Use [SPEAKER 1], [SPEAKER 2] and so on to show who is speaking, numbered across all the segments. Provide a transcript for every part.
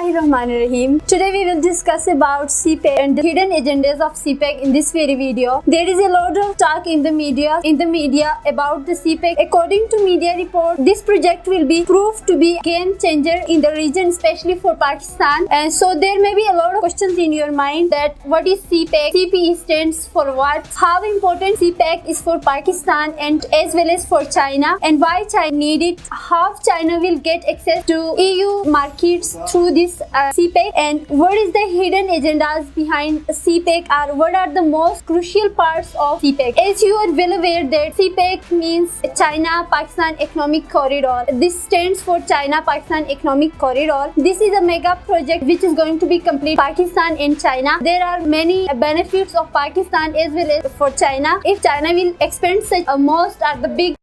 [SPEAKER 1] Bismillahirrahmanirrahim. Today we will discuss about Cpec and the hidden agendas of Cpec in this very video. There is a lot of talk in the media about the Cpec. According to media report, this project will be proved to be a game changer in the region, especially for Pakistan. And so there may be a lot of questions in your mind that what is Cpec? CP stands for what? How important Cpec is for Pakistan and as well as for China, and why China need it? How China will get access to EU markets through this Cpec, and what is the hidden agendas behind Cpec, or what are the most crucial parts of Cpec? As you are well aware that Cpec means China-Pakistan Economic Corridor. This stands for China-Pakistan Economic Corridor. This is a mega project which is going to be complete Pakistan and China. There are many benefits of Pakistan as well as for China. If China will expand such a most are the big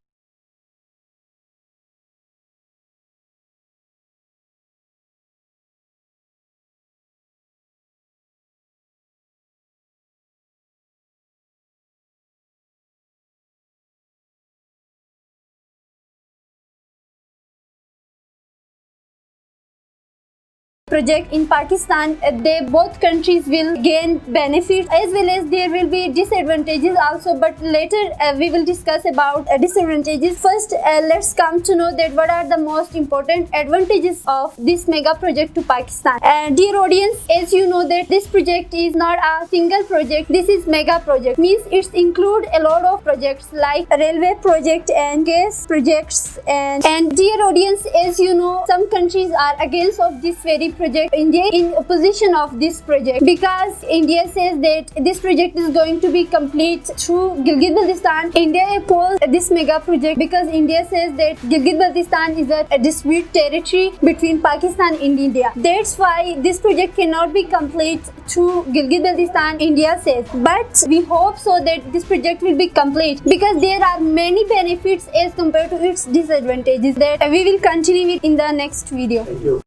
[SPEAKER 1] project in Pakistan, they both countries will gain benefits as well as there will be disadvantages also, but later we will discuss about disadvantages. First, let's come to know that what are the most important advantages of this mega project to Pakistan. And dear audience, as you know that this project is not a single project, this is mega project, means it include a lot of projects like railway project and gas projects. And dear audience, as you know, some countries are against of this very project. India in opposition of this project because India says that this project is going to be complete through Gilgit Baltistan. India opposed this mega project because India says that Gilgit Baltistan is a dispute territory between Pakistan and India. That's why this project cannot be complete through Gilgit Baltistan, India says. But we hope so that this project will be complete because there are many benefits as compared to its disadvantages that we will continue with in the next video.
[SPEAKER 2] Thank you.